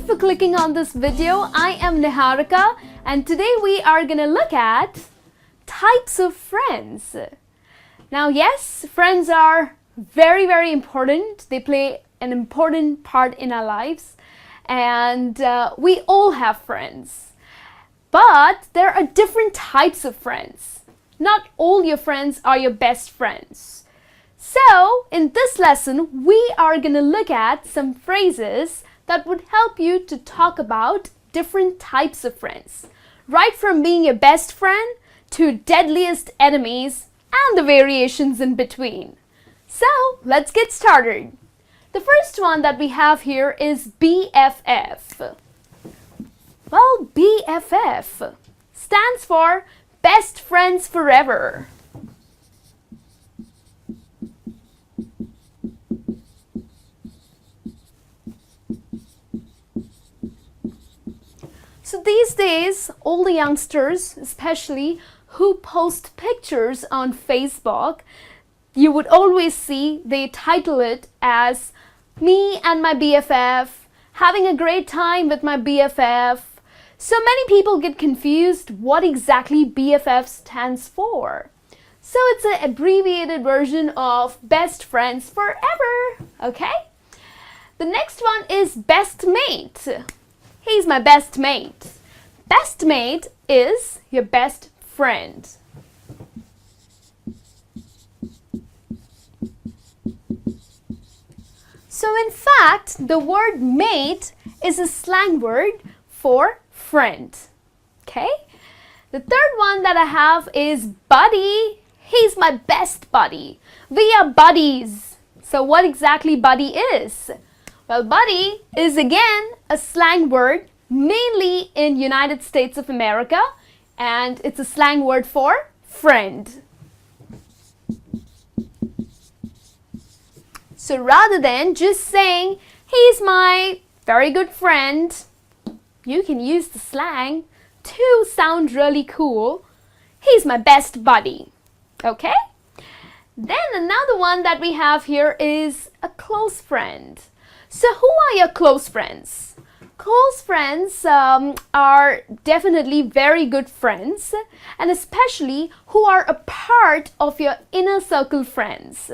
you for clicking on this video. I am Niharika and today we are gonna look at types of friends. Now yes, friends are very important. They play an important part in our lives and we all have friends. But there are different types of friends. Not all your friends are your best friends. So in this lesson, we are going to look at some phrases that would help you to talk about different types of friends. Right from being your best friend to deadliest enemies and the variations in between. So let's get started. The first one that we have here is BFF. Well, BFF stands for Best Friends Forever. So these days, all the youngsters, especially who post pictures on Facebook, you would always see they title it as me and my BFF, having a great time with my BFF. So many people get confused what exactly BFF stands for. So it's an abbreviated version of Best Friends Forever, okay? The next one is Best Mate. He's my best mate. Best mate is your best friend. So in fact, the word mate is a slang word for friend. Okay? The third one that I have is buddy. He's my best buddy. We are buddies. So what exactly buddy is? Well, buddy is again a slang word mainly in United States of America, and it's a slang word for friend. So rather than just saying, he's my very good friend, you can use the slang to sound really cool. He's my best buddy. Okay? Then another one that we have here is a close friend. So who are your close friends? Close friends are definitely very good friends, and especially who are a part of your inner circle friends.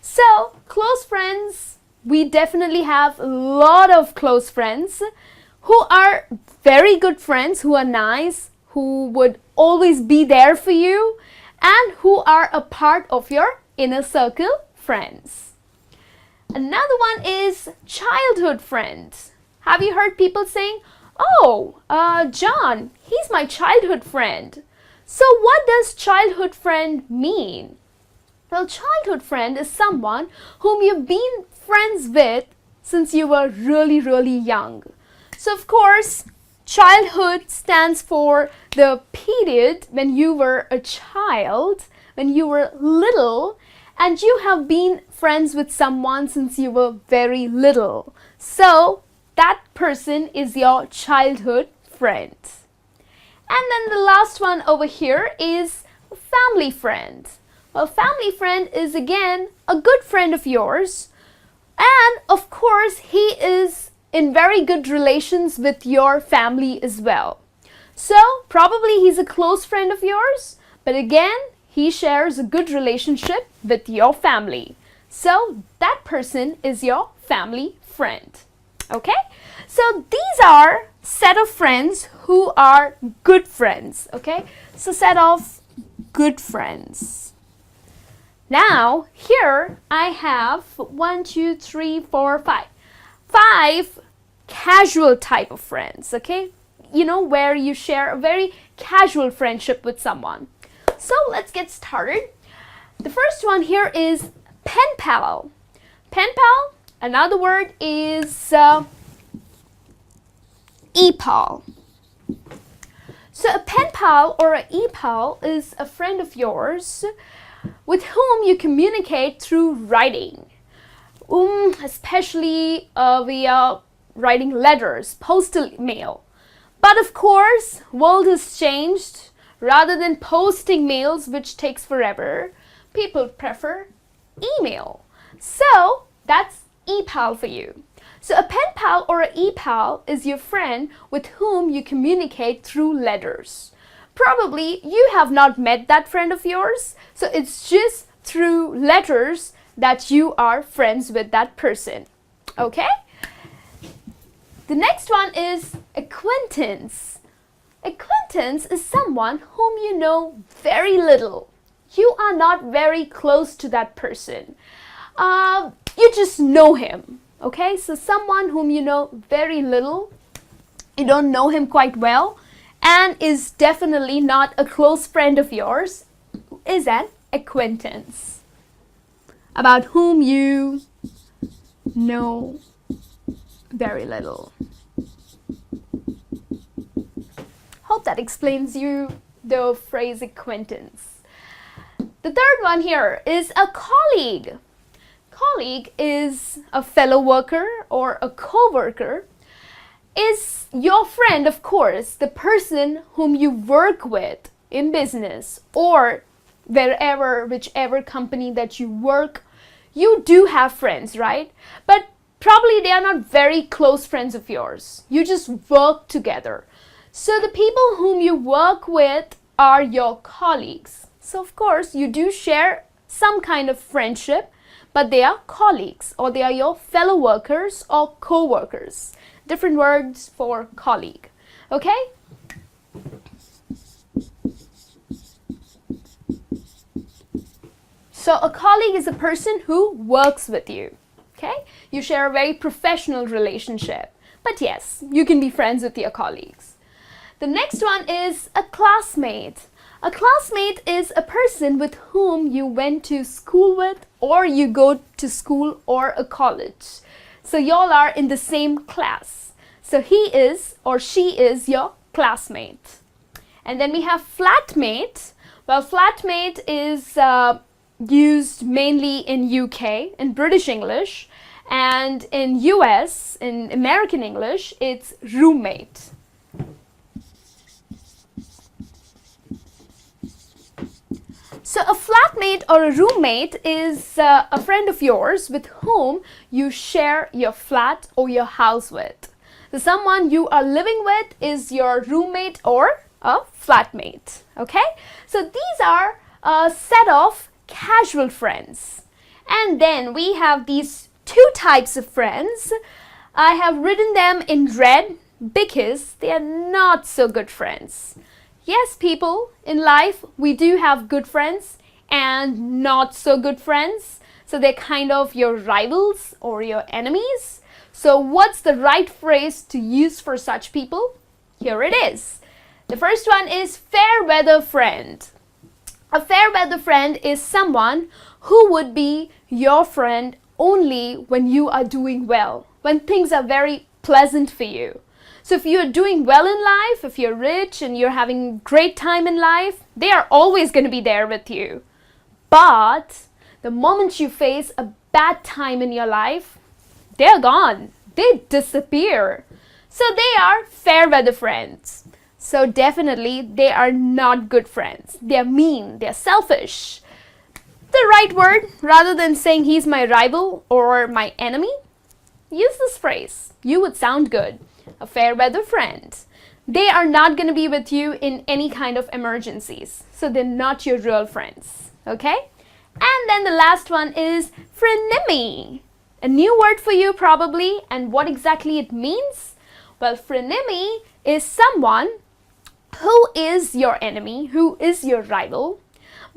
So close friends, we definitely have a lot of close friends who are very good friends, who are nice, who would always be there for you, and who are a part of your inner circle friends. Another one is childhood friend. Have you heard people saying, oh, John, he's my childhood friend. So what does childhood friend mean? Well, childhood friend is someone whom you've been friends with since you were really young. So of course, childhood stands for the period when you were a child, when you were little, and you have been friends with someone since you were very little. So that person is your childhood friend. And then the last one over here is a family friend. Well, family friend is again a good friend of yours. And of course, he is in very good relations with your family as well. So probably he's a close friend of yours, but again, he shares a good relationship with your family. So that person is your family friend. Okay? So these are set of friends who are good friends. Okay? So set of good friends. Now here I have 5 casual type of friends. Okay? You know, where you share a very casual friendship with someone. So let's get started. The first one here is Penpal. Penpal, another word is Epal. So a Penpal or an Epal is a friend of yours with whom you communicate through writing, especially via writing letters, postal mail. But of course, world has changed. Rather than posting mails, which takes forever, people prefer email. So that's Epal for you. So a pen pal or an e-pal is your friend with whom you communicate through letters. Probably you have not met that friend of yours, so it's just through letters that you are friends with that person. Okay? The next one is acquaintance. Acquaintance is someone whom you know very little. You are not very close to that person. You just know him. Okay? So someone whom you know very little, you don't know him quite well, and is definitely not a close friend of yours, is an acquaintance. About whom you know very little. Hope that explains you the phrase acquaintance. The third one here is a colleague. Colleague is a fellow worker or a co-worker. Is your friend, of course, the person whom you work with in business or wherever, whichever company that you work. You do have friends, right? But probably they are not very close friends of yours. You just work together. So the people whom you work with are your colleagues. So of course you do share some kind of friendship, but they are colleagues or they are your fellow workers or co-workers. Different words for colleague. Okay? So a colleague is a person who works with you. Okay? You share a very professional relationship. But yes, you can be friends with your colleagues. The next one is a classmate. A classmate is a person with whom you went to school with or you go to school or a college. So y'all are in the same class. So he is or she is your classmate. And then we have flatmate. Well, flatmate is used mainly in UK, in British English, and in US, in American English, it's roommate. So a flatmate or a roommate is a friend of yours with whom you share your flat or your house with. So someone you are living with is your roommate or a flatmate. Okay? So these are a set of casual friends. And then we have these two types of friends. I have written them in red because they are not so good friends. Yes, people, in life we do have good friends and not so good friends. So they're kind of your rivals or your enemies. So what's the right phrase to use for such people? Here it is. The first one is fair weather friend. A fair weather friend is someone who would be your friend only when you are doing well, when things are very pleasant for you. So if you're doing well in life, if you're rich and you're having a great time in life, they are always going to be there with you. But the moment you face a bad time in your life, they're gone. They disappear. So they are fair weather friends. So definitely they are not good friends. They're mean, they're selfish. The right word, rather than saying he's my rival or my enemy, use this phrase. You would sound good. A fair weather friend. They are not going to be with you in any kind of emergencies. So they're not your real friends. Okay? And then the last one is frenemy. A new word for you probably. And what exactly it means? Well, frenemy is someone who is your enemy, who is your rival,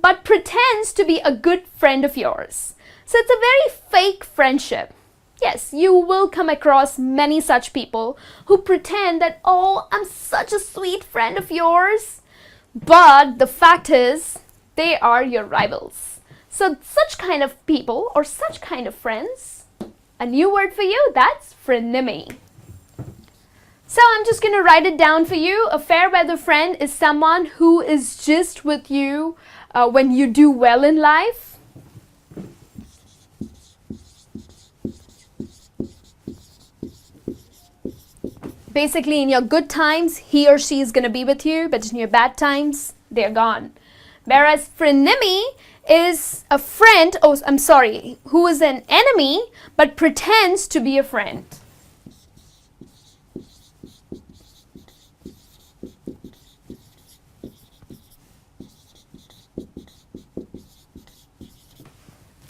but pretends to be a good friend of yours. So it's a very fake friendship. Yes, you will come across many such people who pretend that, oh, I'm such a sweet friend of yours. But the fact is, they are your rivals. So such kind of people or such kind of friends, a new word for you, that's frenemy. So I'm just going to write it down for you. A fair weather friend is someone who is just with you when you do well in life. Basically, in your good times, he or she is going to be with you, but in your bad times, they're gone. Whereas frenemy is a friend, who is an enemy, but pretends to be a friend.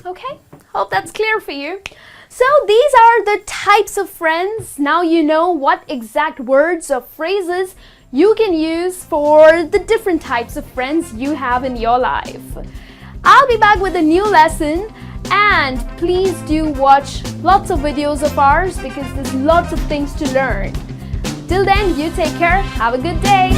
Okay, hope that's clear for you. So these are the types of friends. Now you know what exact words or phrases you can use for the different types of friends you have in your life. I'll be back with a new lesson, and please do watch lots of videos of ours because there's lots of things to learn. Till then, you take care. Have a good day.